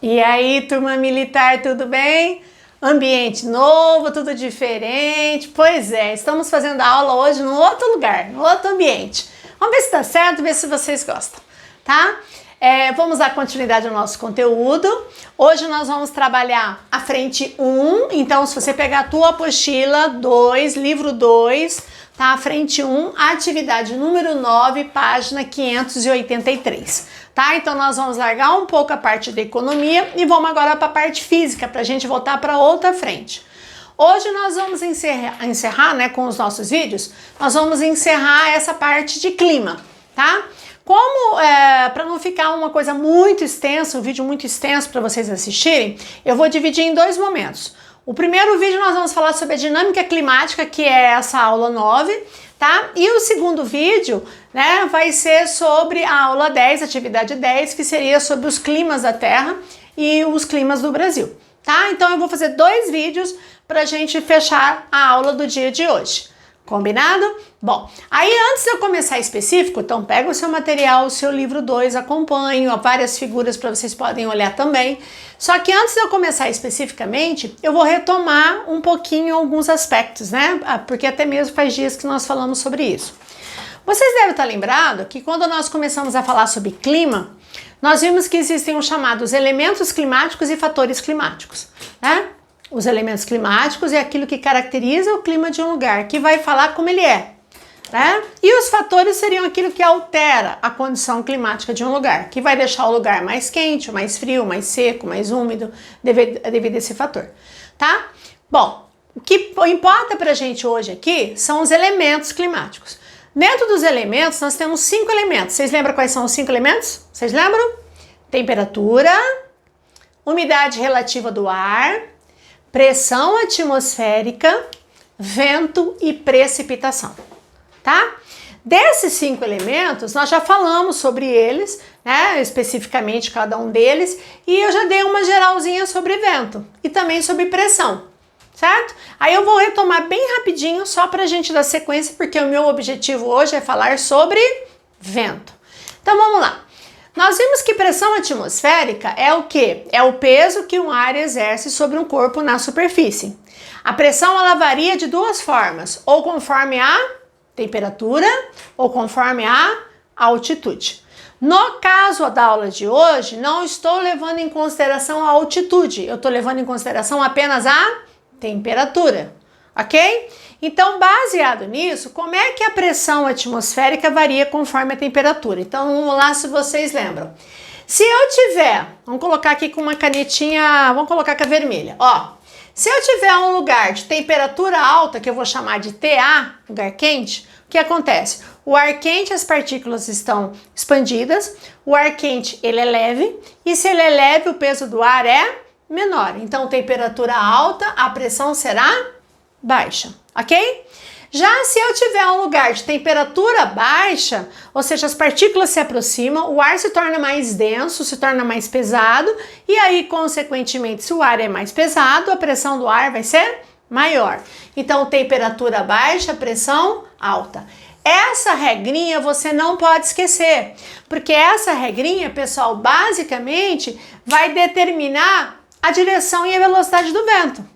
E aí, turma militar, tudo bem? Ambiente novo, tudo diferente. Pois é, estamos fazendo a aula hoje num outro lugar, num outro ambiente. Vamos ver se tá certo, ver se vocês gostam, tá? Vamos dar continuidade ao nosso conteúdo. Hoje nós vamos trabalhar a frente 1. Então, se você pegar a tua apostila 2, livro 2, tá? A frente 1, atividade número 9, página 583. Tá? Então nós vamos largar um pouco a parte da economia e vamos agora para a parte física, para a gente voltar para outra frente. Hoje nós vamos encerrar, né, com os nossos vídeos, nós vamos encerrar essa parte de clima, tá? Como, para não ficar uma coisa muito extensa, um vídeo muito extenso para vocês assistirem, eu vou dividir em dois momentos. O primeiro vídeo nós vamos falar sobre a dinâmica climática, que é essa aula 9, tá? E o segundo vídeo, né, vai ser sobre a aula 10, atividade 10, que seria sobre os climas da Terra e os climas do Brasil, tá? Então eu vou fazer dois vídeos pra gente fechar a aula do dia de hoje. Combinado? Bom, aí antes de eu começar específico, então pega o seu material, o seu livro 2, acompanhe, várias figuras para vocês podem olhar também. Só que antes de eu começar especificamente, eu vou retomar um pouquinho alguns aspectos, né? Porque até mesmo faz dias que nós falamos sobre isso. Vocês devem estar lembrados que quando nós começamos a falar sobre clima, nós vimos que existem os chamados elementos climáticos e fatores climáticos, né? Os elementos climáticos é aquilo que caracteriza o clima de um lugar, que vai falar como ele é, né? E os fatores seriam aquilo que altera a condição climática de um lugar, que vai deixar o lugar mais quente, mais frio, mais seco, mais úmido, devido a esse fator, tá? Bom, o que importa pra gente hoje aqui são os elementos climáticos. Dentro dos elementos, nós temos 5 elementos. Vocês lembram quais são os 5 elementos? Vocês lembram? Temperatura, umidade relativa do ar, pressão atmosférica, vento e precipitação, tá? Desses 5 elementos, nós já falamos sobre eles, né, especificamente cada um deles, e eu já dei uma geralzinha sobre vento e também sobre pressão, certo? Aí eu vou retomar bem rapidinho só pra gente dar sequência, porque o meu objetivo hoje é falar sobre vento. Então vamos lá. Nós vimos que pressão atmosférica é o quê? É o peso que um ar exerce sobre um corpo na superfície. A pressão ela varia de duas formas, ou conforme a temperatura, ou conforme a altitude. No caso da aula de hoje, não estou levando em consideração a altitude, eu estou levando em consideração apenas a temperatura, ok? Então, baseado nisso, como é que a pressão atmosférica varia conforme a temperatura? Então, vamos lá se vocês lembram. Se eu tiver, vamos colocar aqui com uma canetinha, vamos colocar com a vermelha, ó. Se eu tiver um lugar de temperatura alta, que eu vou chamar de TA, lugar quente, o que acontece? O ar quente, as partículas estão expandidas, o ar quente, ele é leve, e se ele é leve, o peso do ar é menor. Então, temperatura alta, a pressão será baixa, ok? Já se eu tiver um lugar de temperatura baixa, ou seja, as partículas se aproximam, o ar se torna mais denso, se torna mais pesado, e aí, consequentemente, se o ar é mais pesado, a pressão do ar vai ser maior. Então, temperatura baixa, pressão alta. Essa regrinha você não pode esquecer, porque essa regrinha, pessoal, basicamente vai determinar a direção e a velocidade do vento.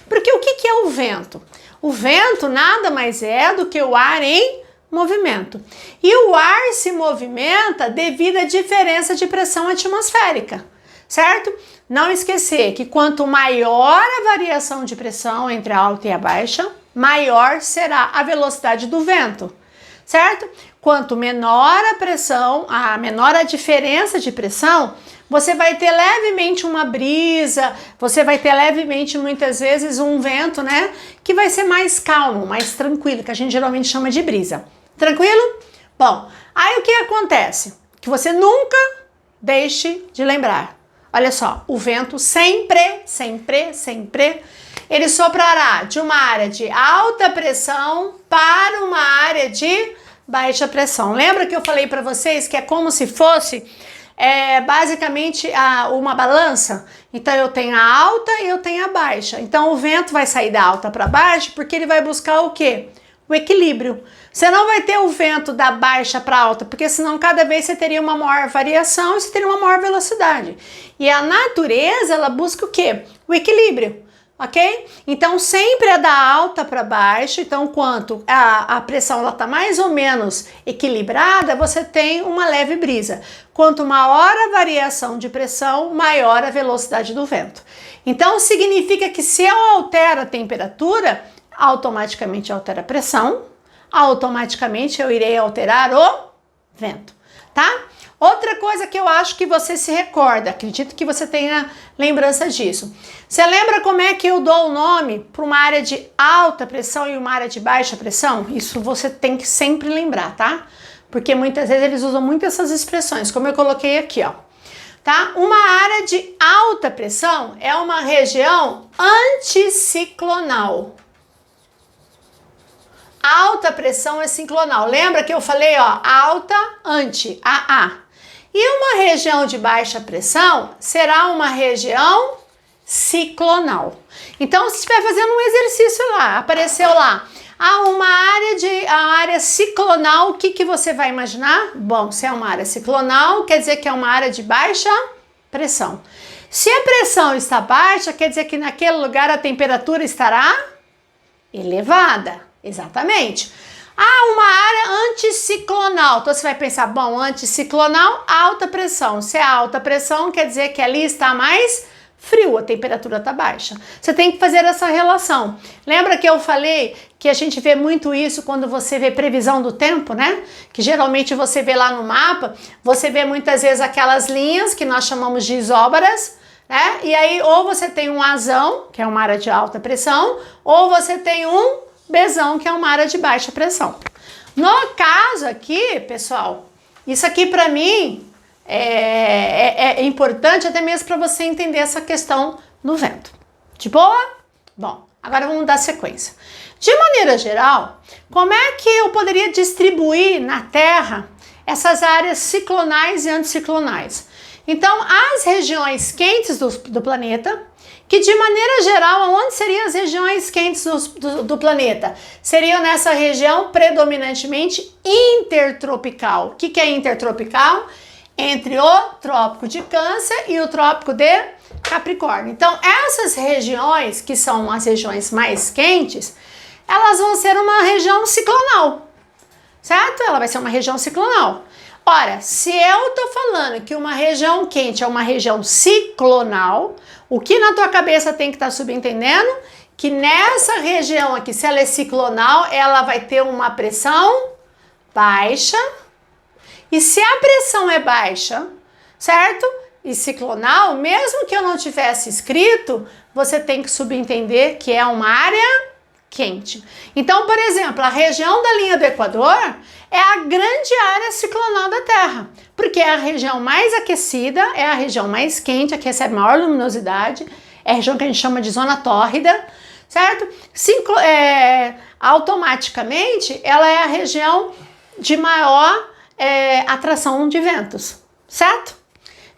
Porque o que é o vento? O vento nada mais é do que o ar em movimento. E o ar se movimenta devido à diferença de pressão atmosférica, certo? Não esquecer que quanto maior a variação de pressão entre a alta e a baixa, maior será a velocidade do vento, certo? Quanto menor a pressão, menor a diferença de pressão, você vai ter levemente uma brisa, você vai ter levemente, muitas vezes, um vento, né? Que vai ser mais calmo, mais tranquilo, que a gente geralmente chama de brisa. Tranquilo? Bom, aí o que acontece? Que você nunca deixe de lembrar. Olha só, o vento sempre, ele soprará de uma área de alta pressão para uma área de baixa pressão. Lembra que eu falei para vocês que é como se fosse basicamente uma balança? Então eu tenho a alta e eu tenho a baixa. Então o vento vai sair da alta para baixo porque ele vai buscar o quê? o equilíbrio. Você não vai ter o vento da baixa para alta, porque senão cada vez você teria uma maior variação e você teria uma maior velocidade. E a natureza, ela busca o quê? O equilíbrio, ok? Então sempre é da alta para baixo, então quanto a pressão ela está mais ou menos equilibrada, você tem uma leve brisa. Quanto maior a variação de pressão, maior a velocidade do vento. Então significa que se eu altero a temperatura, automaticamente altera a pressão, automaticamente eu irei alterar o vento, tá? Outra coisa que eu acho que você se recorda, acredito que você tenha lembrança disso. Você lembra como é que eu dou o nome para uma área de alta pressão e uma área de baixa pressão? Isso você tem que sempre lembrar, tá? Porque muitas vezes eles usam muito essas expressões, como eu coloquei aqui, ó. Tá? Uma área de alta pressão é uma região anticiclonal. Alta pressão é ciclonal. Lembra que eu falei, ó, alta, anti, AA. E uma região de baixa pressão será uma região ciclonal. Então, se estiver fazendo um exercício lá, apareceu lá, a área ciclonal, o que você vai imaginar? Bom, se é uma área ciclonal, quer dizer que é uma área de baixa pressão. Se a pressão está baixa, quer dizer que naquele lugar a temperatura estará elevada. Exatamente. Uma área anticiclonal. Então você vai pensar, bom, anticiclonal, alta pressão. Se é alta pressão, quer dizer que ali está mais frio, a temperatura está baixa. Você tem que fazer essa relação. Lembra que eu falei que a gente vê muito isso quando você vê previsão do tempo, né? Que geralmente você vê lá no mapa, você vê muitas vezes aquelas linhas que nós chamamos de isóbaras, né? E aí ou você tem um Azão, que é uma área de alta pressão, ou você tem um Bzão, que é uma área de baixa pressão. No caso aqui, pessoal, isso aqui para mim é importante até mesmo para você entender essa questão no vento. De boa? Bom, agora vamos dar sequência. De maneira geral, como é que eu poderia distribuir na Terra essas áreas ciclonais e anticiclonais? Então, as regiões quentes do planeta, que de maneira geral, onde seriam as regiões quentes do planeta? Seriam nessa região predominantemente intertropical. O que é intertropical? Entre o Trópico de Câncer e o Trópico de Capricórnio. Então, essas regiões, que são as regiões mais quentes, elas vão ser uma região ciclonal, certo? Ela vai ser uma região ciclonal. Ora, se eu tô falando que uma região quente é uma região ciclonal, o que na tua cabeça tem que estar subentendendo? Que nessa região aqui, se ela é ciclonal, ela vai ter uma pressão baixa. E se a pressão é baixa, certo? E ciclonal, mesmo que eu não tivesse escrito, você tem que subentender que é uma área quente. Então, por exemplo, a região da linha do Equador é a grande área ciclonal da Terra, porque é a região mais aquecida, é a região mais quente, a que recebe maior luminosidade, é a região que a gente chama de zona tórrida, certo? Automaticamente, ela é a região de maior atração de ventos, certo?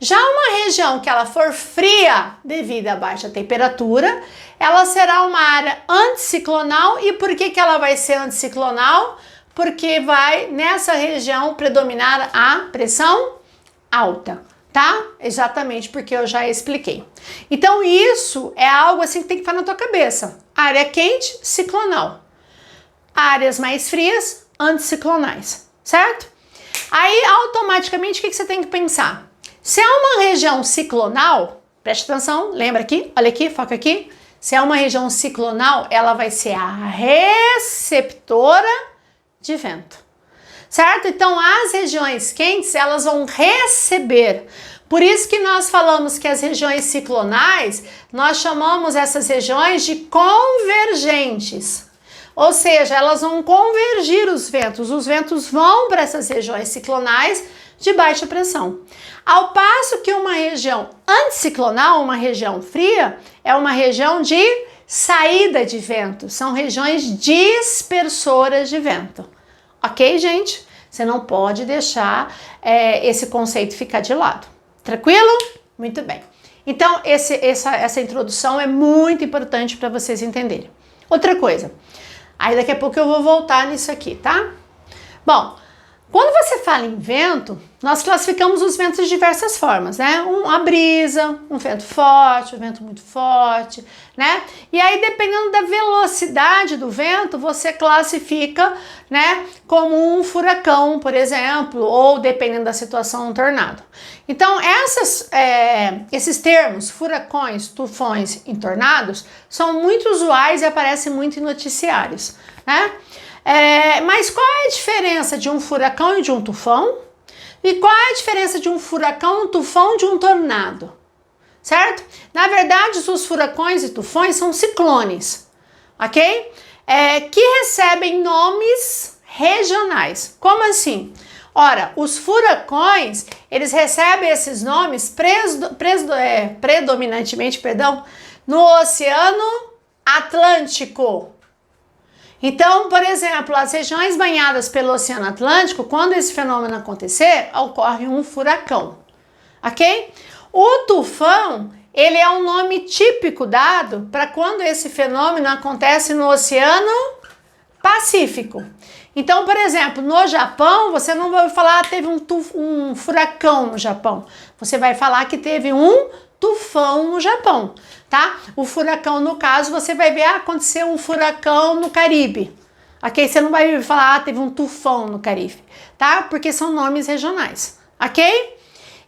Já uma região que ela for fria devido à baixa temperatura, ela será uma área anticiclonal. E por que ela vai ser anticiclonal? Porque vai nessa região predominar a pressão alta, tá? Exatamente porque eu já expliquei. Então isso é algo assim que tem que estar na tua cabeça. Área quente, ciclonal. Áreas mais frias, anticiclonais, certo? Aí automaticamente o que você tem que pensar? Se é uma região ciclonal, preste atenção, lembra aqui, olha aqui, foca aqui. Se é uma região ciclonal, ela vai ser a receptora de vento, certo? Então, as regiões quentes, elas vão receber. Por isso que nós falamos que as regiões ciclonais, nós chamamos essas regiões de convergentes. Ou seja, elas vão convergir os ventos vão para essas regiões ciclonais de baixa pressão. Ao passo que uma região anticiclonal, uma região fria, é uma região de saída de vento, são regiões dispersoras de vento. Ok, gente? Você não pode deixar esse conceito ficar de lado. Tranquilo? Muito bem. Então, essa introdução é muito importante para vocês entenderem. Outra coisa, Aí daqui a pouco eu vou voltar nisso aqui, tá? Bom, quando você fala em vento, nós classificamos os ventos de diversas formas, né? A brisa, um vento forte, um vento muito forte, né? E aí, dependendo da velocidade do vento, você classifica, né, como um furacão, por exemplo, ou dependendo da situação, um tornado. Então, esses termos, furacões, tufões e tornados, são muito usuais e aparecem muito em noticiários, né? Mas qual é a diferença de um furacão e de um tufão? E qual é a diferença de um furacão, um tufão e de um tornado? Certo? Na verdade, os furacões e tufões são ciclones, ok? Que recebem nomes regionais. Como assim? Ora, os furacões, eles recebem esses nomes predominantemente, no Oceano Atlântico. Então, por exemplo, as regiões banhadas pelo Oceano Atlântico, quando esse fenômeno acontecer, ocorre um furacão, ok? O tufão, ele é um nome típico dado para quando esse fenômeno acontece no Oceano Pacífico. Então, por exemplo, no Japão, você não vai falar teve um furacão no Japão. Você vai falar que teve um tufão no Japão, tá? O furacão, no caso, você vai ver, aconteceu um furacão no Caribe. Ok? Você não vai falar, teve um tufão no Caribe, tá? Porque são nomes regionais, ok?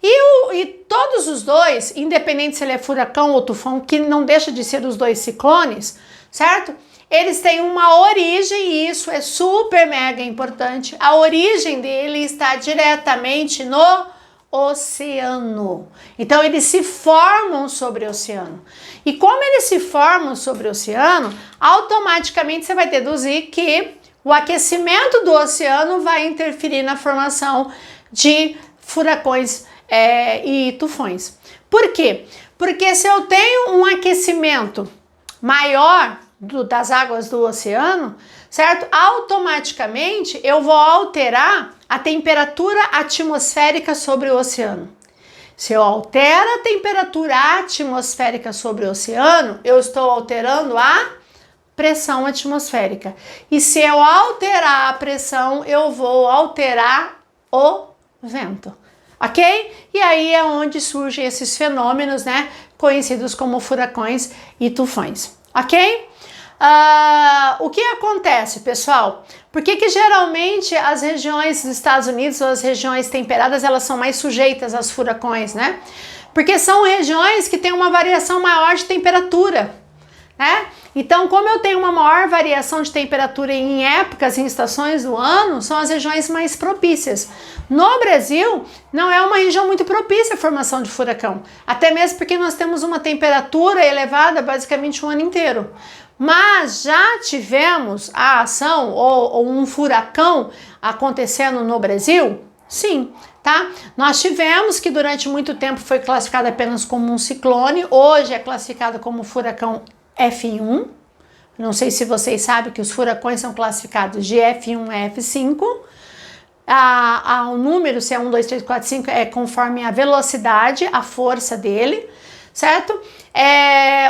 E todos os dois, independente se ele é furacão ou tufão, que não deixa de ser os dois ciclones, certo? Eles têm uma origem, e isso é super mega importante. A origem dele está diretamente no oceano. Então eles se formam sobre o oceano. E como eles se formam sobre o oceano, automaticamente você vai deduzir que o aquecimento do oceano vai interferir na formação de furacões e tufões. Por quê? Porque se eu tenho um aquecimento maior das águas do oceano, certo? Automaticamente eu vou alterar a temperatura atmosférica sobre o oceano. Se eu altero a temperatura atmosférica sobre o oceano, eu estou alterando a pressão atmosférica. E se eu alterar a pressão, eu vou alterar o vento, ok? E aí é onde surgem esses fenômenos, né, conhecidos como furacões e tufões, ok? O que acontece, pessoal? Por que geralmente as regiões dos Estados Unidos ou as regiões temperadas elas são mais sujeitas aos furacões, né? Porque são regiões que têm uma variação maior de temperatura, né? Então, como eu tenho uma maior variação de temperatura em épocas, em estações do ano, são as regiões mais propícias. No Brasil, não é uma região muito propícia à formação de furacão, até mesmo porque nós temos uma temperatura elevada basicamente o ano inteiro. Mas já tivemos a ação ou um furacão acontecendo no Brasil? Sim, tá? Nós tivemos que durante muito tempo foi classificado apenas como um ciclone, hoje é classificado como furacão F1. Não sei se vocês sabem que os furacões são classificados de F1 a F5. O número, se é 1, 2, 3, 4, 5, é conforme a velocidade, a força dele, certo?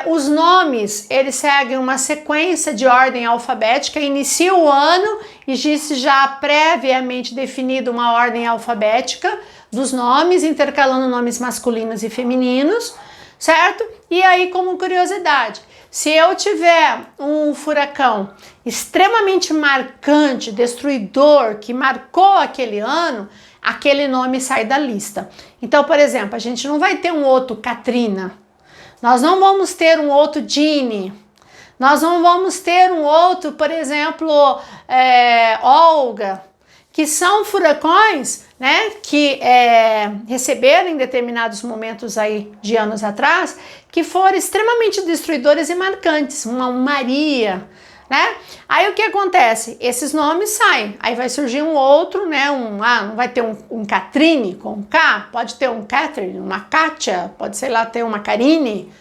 Os nomes, eles seguem uma sequência de ordem alfabética, inicia o ano e existe já previamente definido uma ordem alfabética dos nomes, intercalando nomes masculinos e femininos, certo? E aí, como curiosidade, se eu tiver um furacão extremamente marcante, destruidor, que marcou aquele ano, aquele nome sai da lista. Então, por exemplo, a gente não vai ter um outro Katrina, nós não vamos ter um outro Ginny, nós não vamos ter um outro, por exemplo, Olga, que são furacões, né, que receberam em determinados momentos aí de anos atrás, que foram extremamente destruidores e marcantes, uma Maria, né? Aí o que acontece? Esses nomes saem, aí vai surgir um outro, né? Não vai ter um Catrine com K, pode ter um Catherine, uma Kátia, pode, sei lá, ter uma Karine.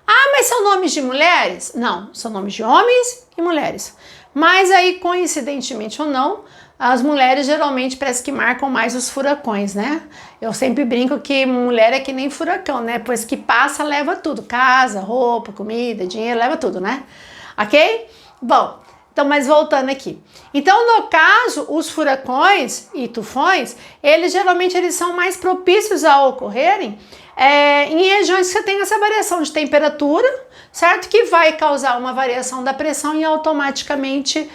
Mas são nomes de mulheres? Não, são nomes de homens e mulheres. Mas aí, coincidentemente ou não, as mulheres geralmente parece que marcam mais os furacões, né? Eu sempre brinco que mulher é que nem furacão, né? Pois que passa, leva tudo, casa, roupa, comida, dinheiro, leva tudo, né? Ok? Bom, Então, mas voltando aqui. Então, no caso, os furacões e tufões, eles geralmente são mais propícios a ocorrerem em regiões que você tem essa variação de temperatura, certo? Que vai causar uma variação da pressão e automaticamente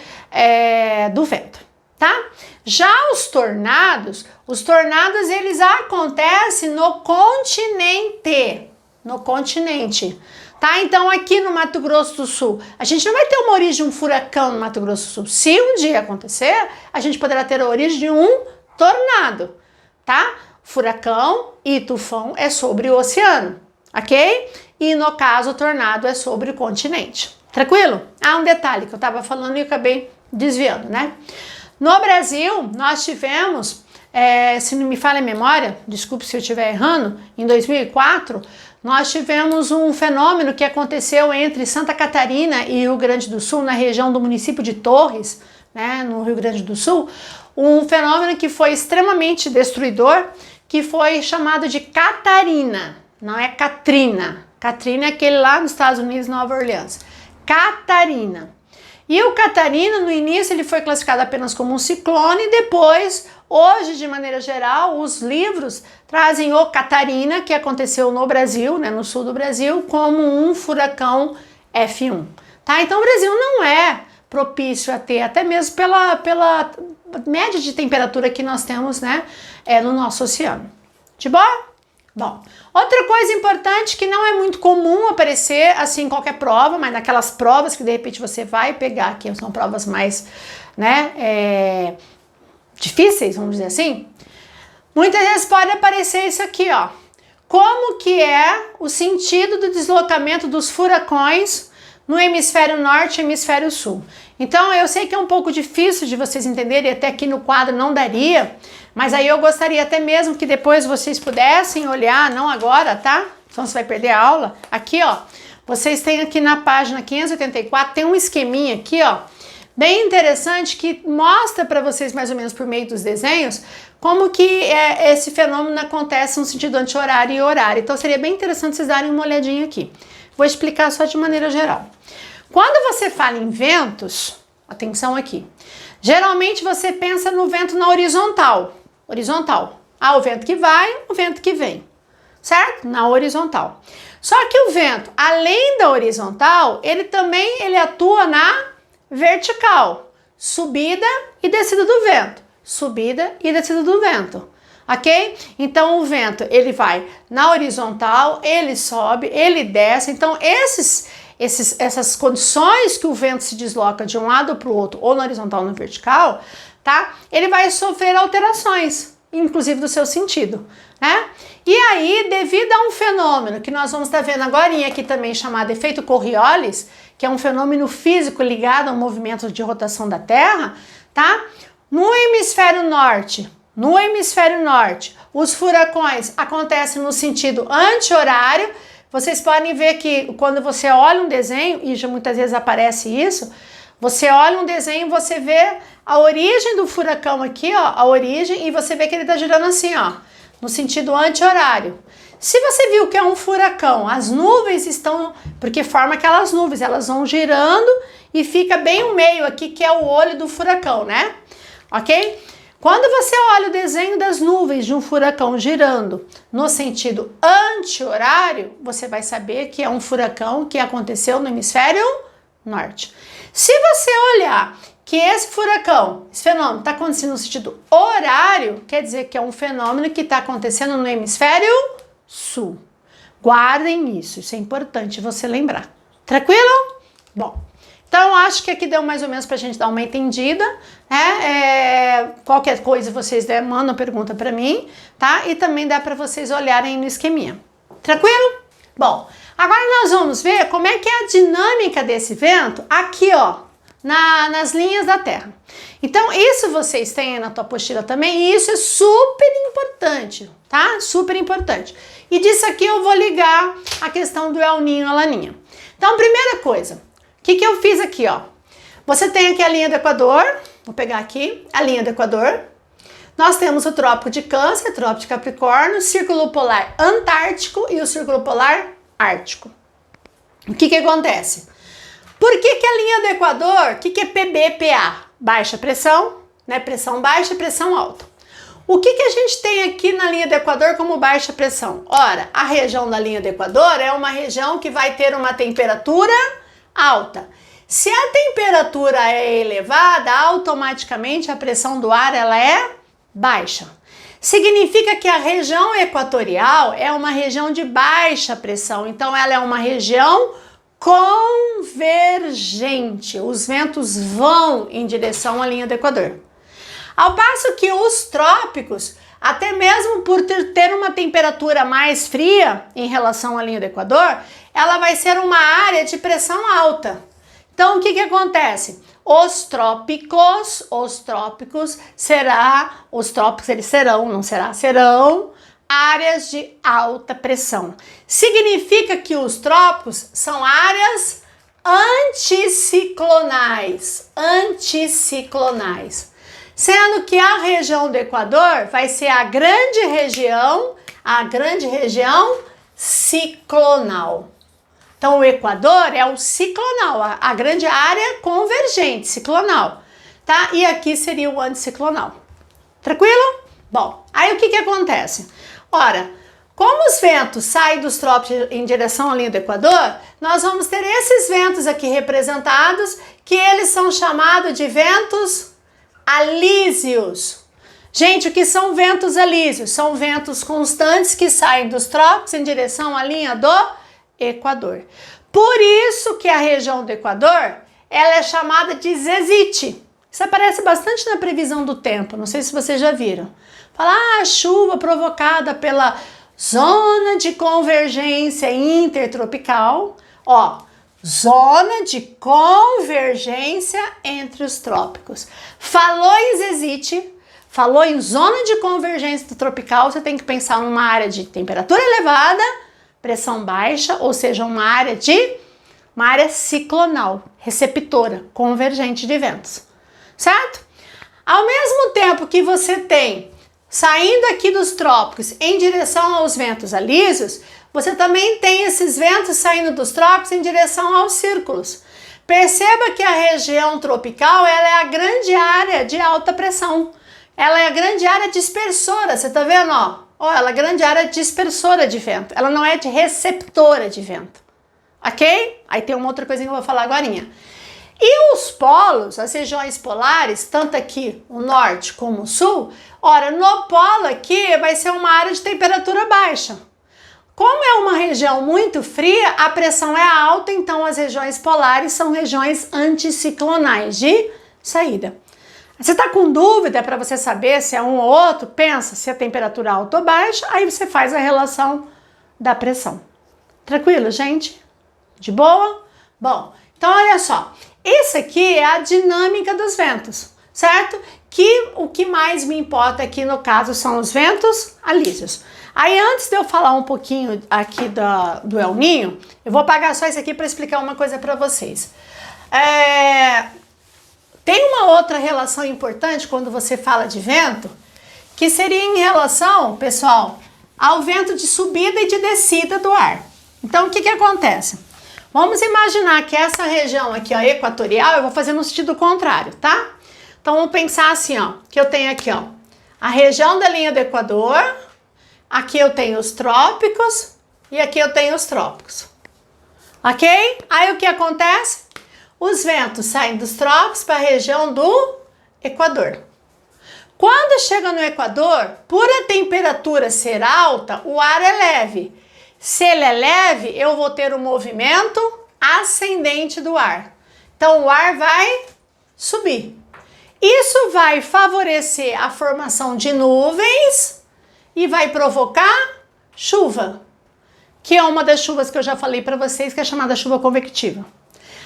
do vento, tá? Já os tornados eles acontecem no continente, tá? Então aqui no Mato Grosso do Sul, a gente não vai ter uma origem de um furacão no Mato Grosso do Sul. Se um dia acontecer, a gente poderá ter a origem de um tornado, tá? Furacão e tufão é sobre o oceano, ok? E no caso o tornado é sobre o continente. Tranquilo? Um detalhe que eu tava falando e acabei desviando, né? No Brasil, nós tivemos, se não me falha a memória, desculpe se eu estiver errando, em 2004, nós tivemos um fenômeno que aconteceu entre Santa Catarina e Rio Grande do Sul, na região do município de Torres, né, no Rio Grande do Sul, um fenômeno que foi extremamente destruidor, que foi chamado de Catarina, não é Katrina. Katrina é aquele lá nos Estados Unidos, Nova Orleans. Catarina. E o Catarina, no início, ele foi classificado apenas como um ciclone, e depois, hoje, de maneira geral, os livros trazem o Catarina, que aconteceu no Brasil, né, no sul do Brasil, como um furacão F1. Tá? Então, o Brasil não é propício a ter, até mesmo pela média de temperatura que nós temos, né, no nosso oceano. De boa? Bom, outra coisa importante que não é muito comum aparecer assim em qualquer prova, mas naquelas provas que de repente você vai pegar, que são provas mais, né, difíceis, vamos dizer assim, muitas vezes pode aparecer isso aqui, ó. Como que é o sentido do deslocamento dos furacões no hemisfério norte e hemisfério sul? Então, eu sei que é um pouco difícil de vocês entenderem, até aqui no quadro não daria, mas aí eu gostaria até mesmo que depois vocês pudessem olhar, não agora, tá? Senão você vai perder a aula. Aqui, ó, vocês têm aqui na página 584, tem um esqueminha aqui, ó, bem interessante, que mostra para vocês mais ou menos por meio dos desenhos como que esse fenômeno acontece no sentido anti-horário e horário. Então, seria bem interessante vocês darem uma olhadinha aqui. Vou explicar só de maneira geral. Quando você fala em ventos, atenção aqui, geralmente você pensa no vento na horizontal. O vento que vai, o vento que vem, certo? Na horizontal. Só que o vento, além da horizontal, ele atua na vertical, subida e descida do vento, ok? Então o vento, ele vai na horizontal, ele sobe, ele desce, então essas condições que o vento se desloca de um lado para o outro, ou na horizontal ou na vertical, tá? Ele vai sofrer alterações, inclusive do seu sentido, né? E aí, devido a um fenômeno que nós vamos estar vendo agora aqui também, chamado efeito Coriolis, que é um fenômeno físico ligado ao movimento de rotação da Terra, tá? No hemisfério norte, os furacões acontecem no sentido anti-horário. Vocês podem ver que quando você olha um desenho, e já muitas vezes aparece isso, você olha um desenho, você vê a origem do furacão aqui, ó, a origem, e você vê que ele tá girando assim, ó, no sentido anti-horário. Se você viu que é um furacão, as nuvens estão, porque forma aquelas nuvens, elas vão girando e fica bem o meio aqui, que é o olho do furacão, né? Ok? Quando você olha o desenho das nuvens de um furacão girando no sentido anti-horário, você vai saber que é um furacão que aconteceu no hemisfério norte. Se você olhar que esse fenômeno está acontecendo no sentido horário, quer dizer que é um fenômeno que está acontecendo no hemisfério sul. Guardem isso é importante você lembrar. Tranquilo? Bom. Então, acho que aqui deu mais ou menos para a gente dar uma entendida, né? Qualquer coisa vocês mandam pergunta para mim, tá? E também dá para vocês olharem no esqueminha. Tranquilo? Bom, agora nós vamos ver como é que é a dinâmica desse vento aqui, ó, nas linhas da Terra. Então, isso vocês têm na tua apostila também, e isso é super importante, tá? Super importante. E disso aqui eu vou ligar a questão do El Ninho e a Laninha. Então, primeira coisa, o que eu fiz aqui, ó? Você tem aqui a linha do Equador, vou pegar aqui a linha do Equador. Nós temos o Trópico de Câncer, Trópico de Capricórnio, o Círculo Polar Antártico e o Círculo Polar Ártico. O que acontece? Por que a linha do Equador, o que é PB-PA? Baixa pressão, né? Pressão baixa e pressão alta. O que a gente tem aqui na linha do Equador como baixa pressão? Ora, a região da linha do Equador é uma região que vai ter uma temperatura alta. Se a temperatura é elevada, automaticamente a pressão do ar ela é baixa. Significa que a região equatorial é uma região de baixa pressão, então ela é uma região convergente. Os ventos vão em direção à linha do Equador. Ao passo que os trópicos, até mesmo por ter uma temperatura mais fria em relação à linha do Equador, ela vai ser uma área de pressão alta. Então, o que acontece? Os trópicos serão áreas de alta pressão. Significa que os trópicos são áreas anticiclonais, sendo que a região do Equador vai ser a grande região ciclonal. Então, o Equador é o ciclonal, a grande área convergente, ciclonal, tá? E aqui seria o anticiclonal. Tranquilo? Bom, aí o que acontece? Ora, como os ventos saem dos trópicos em direção à linha do Equador, nós vamos ter esses ventos aqui representados, que eles são chamados de ventos alísios. Gente, o que são ventos alísios? São ventos constantes que saem dos trópicos em direção à linha do Equador. Por isso que a região do Equador, ela é chamada de zezite. Isso aparece bastante na previsão do tempo, não sei se vocês já viram. Fala, chuva provocada pela zona de convergência intertropical. Ó, zona de convergência entre os trópicos. Falou em zezite, falou em zona de convergência tropical, você tem que pensar numa área de temperatura elevada, pressão baixa, ou seja, uma área ciclonal, receptora, convergente de ventos, certo? Ao mesmo tempo que você tem saindo aqui dos trópicos em direção aos ventos alísios, você também tem esses ventos saindo dos trópicos em direção aos círculos. Perceba que a região tropical ela é a grande área de alta pressão. Ela é a grande área dispersora, você tá vendo, ó? Ela é a grande área dispersora de vento. Ela não é de receptora de vento. Ok? Aí tem uma outra coisinha que eu vou falar agorinha. E os polos, as regiões polares, tanto aqui o norte como o sul, ora, no polo aqui vai ser uma área de temperatura baixa. Como é uma região muito fria, a pressão é alta, então as regiões polares são regiões anticiclonais de saída. Você está com dúvida para você saber se é um ou outro? Pensa se é temperatura alta ou baixa, aí você faz a relação da pressão. Tranquilo, gente? De boa? Bom, então olha só. Esse aqui é a dinâmica dos ventos, certo? Que o que mais me importa aqui no caso são os ventos alísios. Aí antes de eu falar um pouquinho aqui do El Niño, eu vou apagar só isso aqui para explicar uma coisa para vocês. Tem uma outra relação importante quando você fala de vento, que seria em relação, pessoal, ao vento de subida e de descida do ar. Então, o que acontece? Vamos imaginar que essa região aqui, ó, equatorial, eu vou fazer no sentido contrário, tá? Então, vamos pensar assim, ó, que eu tenho aqui, ó, a região da linha do Equador, aqui eu tenho os trópicos e aqui eu tenho os trópicos. Ok? Aí o que acontece? Os ventos saem dos trópicos para a região do Equador. Quando chega no Equador, por a temperatura ser alta, o ar é leve. Se ele é leve, eu vou ter um movimento ascendente do ar. Então, o ar vai subir. Isso vai favorecer a formação de nuvens e vai provocar chuva, que é uma das chuvas que eu já falei para vocês, que é chamada chuva convectiva.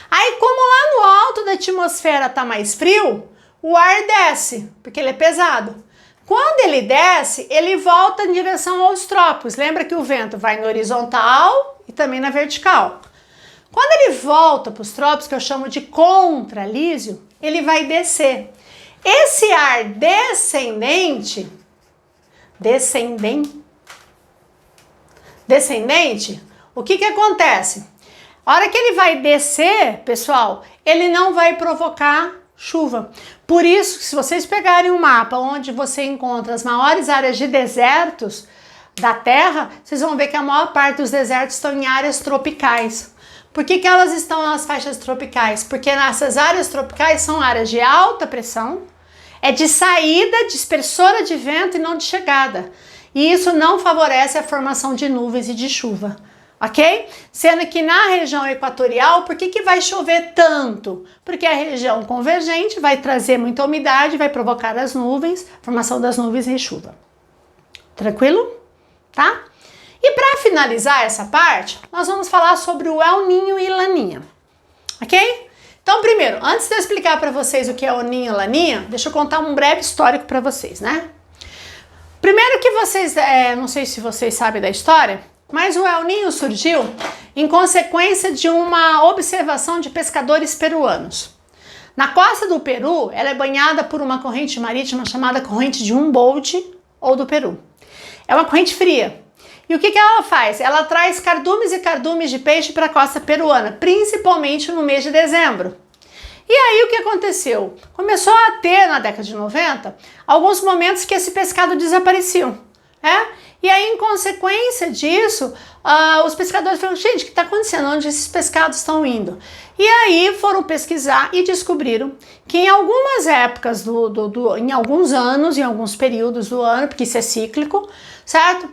Aí, como lá no alto da atmosfera está mais frio, o ar desce, porque ele é pesado. Quando ele desce, ele volta em direção aos trópicos. Lembra que o vento vai na horizontal e também na vertical. Quando ele volta para os trópicos, que eu chamo de contralísio, ele vai descer. Esse ar descendente, o que acontece? A hora que ele vai descer, pessoal, ele não vai provocar chuva. Por isso, se vocês pegarem um mapa onde você encontra as maiores áreas de desertos da Terra, vocês vão ver que a maior parte dos desertos estão em áreas tropicais. Por que elas estão nas faixas tropicais? Porque nessas áreas tropicais são áreas de alta pressão, é de saída, dispersora de vento e não de chegada. E isso não favorece a formação de nuvens e de chuva, ok? Sendo que na região equatorial, por que vai chover tanto? Porque a região convergente vai trazer muita umidade, vai provocar as nuvens, formação das nuvens e chuva. Tranquilo? Tá? E para finalizar essa parte, nós vamos falar sobre o El Niño e Laninha, ok? Então, primeiro, antes de eu explicar para vocês o que é El Niño e Laninha, deixa eu contar um breve histórico para vocês, né? Primeiro que vocês, não sei se vocês sabem da história, mas o El Niño surgiu em consequência de uma observação de pescadores peruanos. Na costa do Peru, ela é banhada por uma corrente marítima chamada corrente de Humboldt ou do Peru. É uma corrente fria. E o que ela faz? Ela traz cardumes e cardumes de peixe para a costa peruana, principalmente no mês de dezembro. E aí o que aconteceu? Começou a ter, na década de 90, alguns momentos que esse pescado desapareceu. E aí, em consequência disso, os pescadores falaram, gente, o que está acontecendo? Onde esses pescados estão indo? E aí foram pesquisar e descobriram que em algumas épocas, em alguns anos, em alguns períodos do ano, porque isso é cíclico, certo?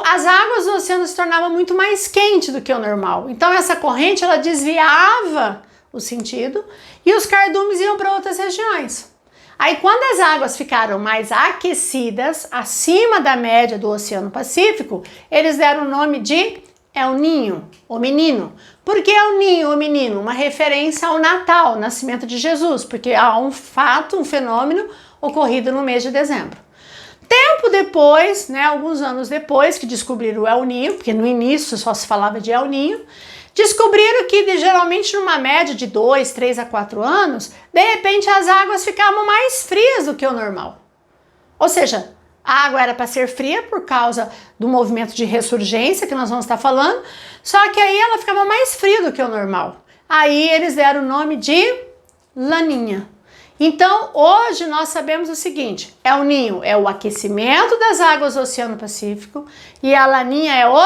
As águas do oceano se tornavam muito mais quentes do que o normal. Então essa corrente ela desviava o sentido e os cardumes iam para outras regiões. Aí quando as águas ficaram mais aquecidas, acima da média do Oceano Pacífico, eles deram o nome de El Niño, o menino. Por que El Niño, o menino? Uma referência ao Natal, o nascimento de Jesus, porque há um fato, um fenômeno ocorrido no mês de dezembro. Tempo depois, alguns anos depois que descobriram o El Niño, porque no início só se falava de El Niño, descobriram que geralmente numa média de 2, 3 a 4 anos, de repente as águas ficavam mais frias do que o normal. Ou seja, a água era para ser fria por causa do movimento de ressurgência que nós vamos estar falando, só que aí ela ficava mais fria do que o normal. Aí eles deram o nome de Laninha. Então, hoje nós sabemos o seguinte, El Niño é o aquecimento das águas do Oceano Pacífico e a Laninha é o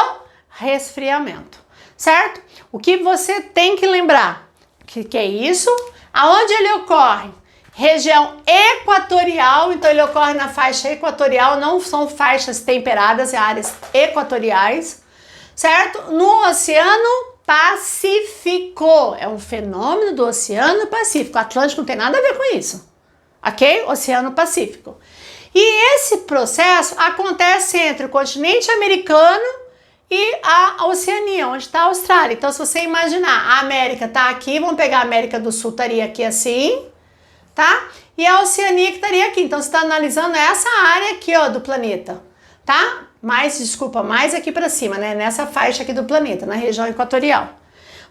resfriamento, certo? O que você tem que lembrar, que é isso? Aonde ele ocorre? Região equatorial, então ele ocorre na faixa equatorial, não são faixas temperadas, é áreas equatoriais, certo? No Oceano Pacífico, é um fenômeno do Oceano Pacífico. O Atlântico não tem nada a ver com isso, ok? Oceano Pacífico. E esse processo acontece entre o continente americano e a Oceania, onde está a Austrália. Então, se você imaginar, a América está aqui, vamos pegar a América do Sul, estaria aqui assim, tá? E a Oceania que estaria aqui. Então, você está analisando essa área aqui, ó, do planeta, tá? Mais aqui para cima, né? Nessa faixa aqui do planeta, na região equatorial.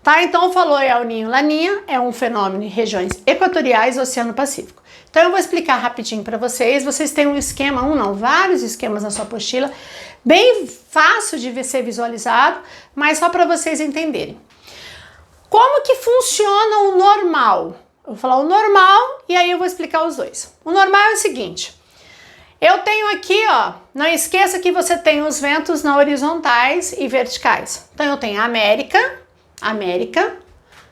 Tá? Então, falou El Niño, Laninha, é um fenômeno em regiões equatoriais do Oceano Pacífico. Então, eu vou explicar rapidinho para vocês. Vocês têm um esquema, vários esquemas na sua apostila, bem fácil de ser visualizado, mas só para vocês entenderem. Como que funciona o normal? Eu vou falar o normal e aí eu vou explicar os dois. O normal é o seguinte, eu tenho aqui, ó, não esqueça que você tem os ventos na horizontais e verticais. Então eu tenho América,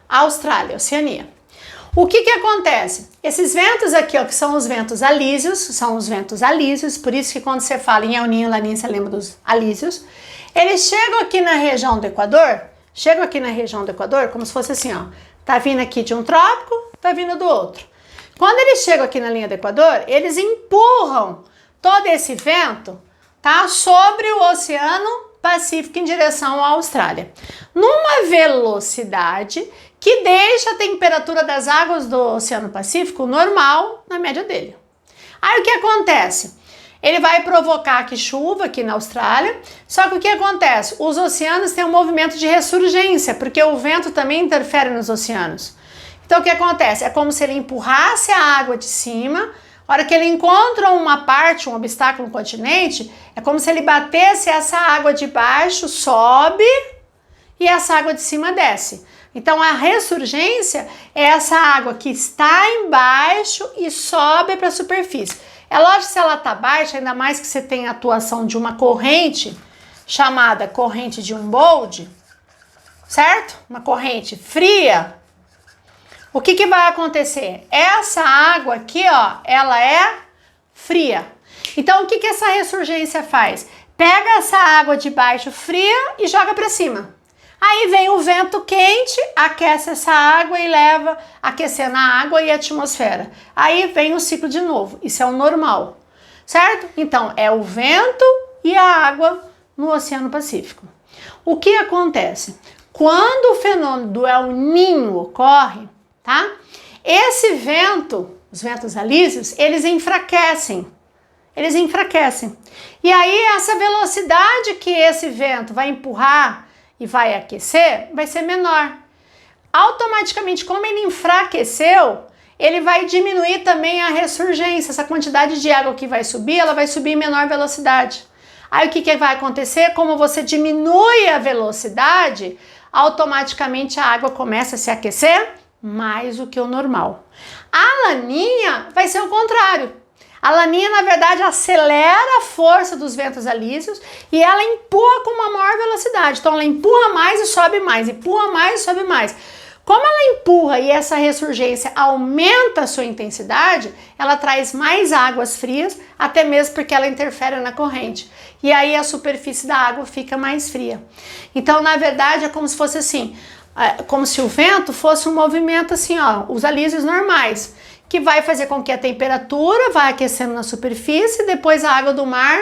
Austrália, Oceania. O que acontece? Esses ventos aqui, ó, que são os ventos alísios, por isso que quando você fala em El Niño, Laninha, você lembra dos alísios. Eles chegam aqui na região do Equador, como se fosse assim, ó, tá vindo aqui de um trópico, tá vindo do outro. Quando eles chegam aqui na linha do Equador, eles empurram todo esse vento, tá, sobre o Oceano Pacífico em direção à Austrália, numa velocidade que deixa a temperatura das águas do Oceano Pacífico normal na média dele. Aí o que acontece? Ele vai provocar aqui chuva aqui na Austrália, só que o que acontece? Os oceanos têm um movimento de ressurgência, porque o vento também interfere nos oceanos. Então o que acontece? É como se ele empurrasse a água de cima, a hora que ele encontra uma parte, um obstáculo no continente, é como se ele batesse essa água de baixo, sobe e essa água de cima desce. Então a ressurgência é essa água que está embaixo e sobe para a superfície. É lógico que se ela está baixa, ainda mais que você tem a atuação de uma corrente, chamada corrente de Humboldt, certo? Uma corrente fria. O que vai acontecer? Essa água aqui, ó, ela é fria. Então, o que essa ressurgência faz? Pega essa água de baixo fria e joga para cima. Aí vem o vento quente, aquece essa água e leva aquecendo a água e a atmosfera. Aí vem o ciclo de novo. Isso é o normal, certo? Então, é o vento e a água no Oceano Pacífico. O que acontece? Quando o fenômeno do El Niño ocorre, tá? Esse vento, os ventos alísios, eles enfraquecem. Eles enfraquecem. E aí essa velocidade que esse vento vai empurrar e vai aquecer vai ser menor. Automaticamente, como ele enfraqueceu, ele vai diminuir também a ressurgência. Essa quantidade de água que vai subir, ela vai subir em menor velocidade. Aí o que vai acontecer? Como você diminui a velocidade, automaticamente a água começa a se aquecer mais do que o normal. A laninha vai ser o contrário. A laninha, na verdade, acelera a força dos ventos alísios e ela empurra com uma maior velocidade. Então, ela empurra mais e sobe mais, empurra mais e sobe mais. Como ela empurra e essa ressurgência aumenta a sua intensidade, ela traz mais águas frias, até mesmo porque ela interfere na corrente. E aí a superfície da água fica mais fria. Então, na verdade, é como se fosse assim, como se o vento fosse um movimento assim, ó, os alísios normais, que vai fazer com que a temperatura vá aquecendo na superfície, depois a água do mar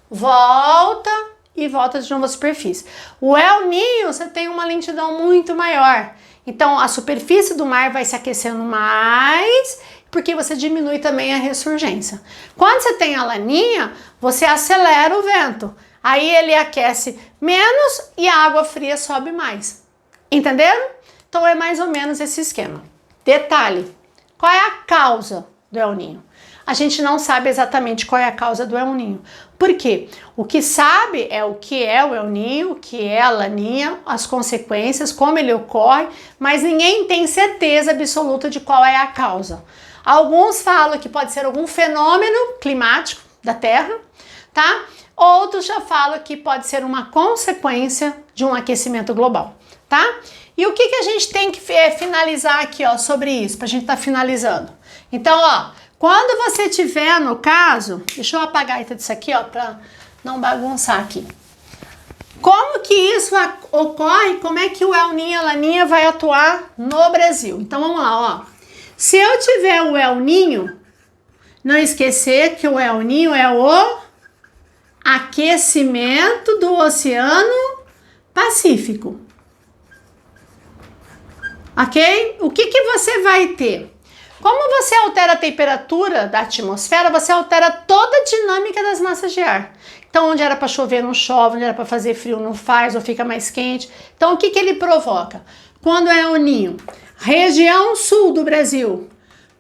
volta e volta de novo à superfície. O El Niño, você tem uma lentidão muito maior. Então, a superfície do mar vai se aquecendo mais, porque você diminui também a ressurgência. Quando você tem a laninha, você acelera o vento. Aí ele aquece menos e a água fria sobe mais. Entenderam? Então, é mais ou menos esse esquema. Detalhe, qual é a causa do El Niño? A gente não sabe exatamente qual é a causa do El Niño. Por quê? O que sabe é o que é o El Niño, o que é a laninha, as consequências, como ele ocorre, mas ninguém tem certeza absoluta de qual é a causa. Alguns falam que pode ser algum fenômeno climático da Terra, tá? Outros já falam que pode ser uma consequência de um aquecimento global, tá? E o que a gente tem que finalizar aqui, ó, sobre isso, pra gente tá finalizando. Então, ó, quando você tiver, no caso, deixa eu apagar isso aqui, ó, pra não bagunçar aqui. Como que isso ocorre? Como é que o El Niño e a laninha vai atuar no Brasil? Então, vamos lá, ó. Se eu tiver o El Niño, não esquecer que o El Niño é o aquecimento do Oceano Pacífico. Ok? O que você vai ter? Como você altera a temperatura da atmosfera, você altera toda a dinâmica das massas de ar. Então, onde era para chover, não chove, onde era para fazer frio, não faz, ou fica mais quente. Então, o que ele provoca? Quando é El Niño, região sul do Brasil,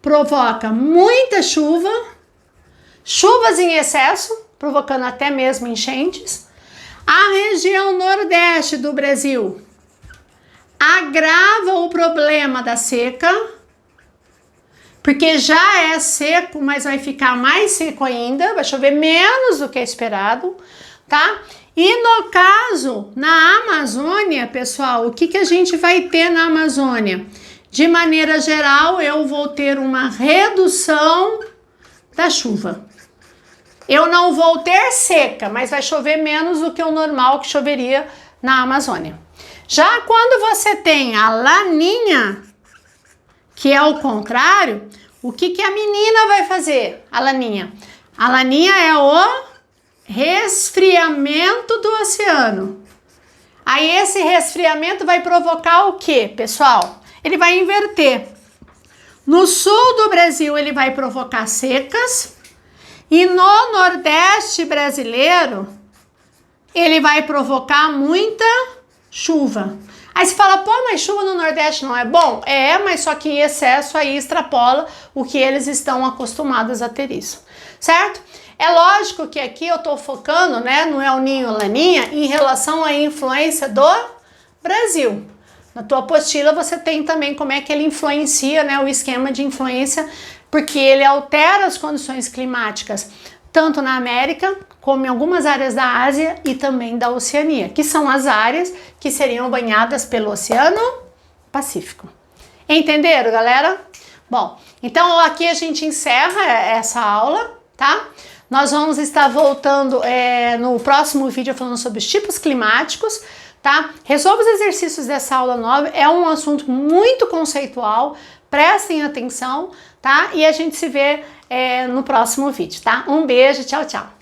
provoca muita chuva, chuvas em excesso, provocando até mesmo enchentes. A região nordeste do Brasil agrava o problema da seca, porque já é seco, mas vai ficar mais seco ainda, vai chover menos do que é esperado, tá? E no caso, na Amazônia, pessoal, o que a gente vai ter na Amazônia? De maneira geral, eu vou ter uma redução da chuva. Eu não vou ter seca, mas vai chover menos do que o normal que choveria na Amazônia. Já quando você tem a laninha, que é o contrário, o que a menina vai fazer? A laninha. A laninha é o resfriamento do oceano. Aí esse resfriamento vai provocar o quê, pessoal? Ele vai inverter. No sul do Brasil ele vai provocar secas e no nordeste brasileiro ele vai provocar muita chuva. Aí você fala, pô, mas chuva no Nordeste não é bom? É, mas só que em excesso aí extrapola o que eles estão acostumados a ter isso, certo? É lógico que aqui eu tô focando, né, no El Niño e Laninha em relação à influência do Brasil. Na tua apostila você tem também como é que ele influencia, né, o esquema de influência, porque ele altera as condições climáticas, tanto na América, como em algumas áreas da Ásia e também da Oceania, que são as áreas que seriam banhadas pelo Oceano Pacífico. Entenderam, galera? Bom, então aqui a gente encerra essa aula, tá? Nós vamos estar voltando no próximo vídeo falando sobre os tipos climáticos, tá? Resolva os exercícios dessa aula nova, é um assunto muito conceitual, prestem atenção, tá? E a gente se vê no próximo vídeo, tá? Um beijo, tchau, tchau!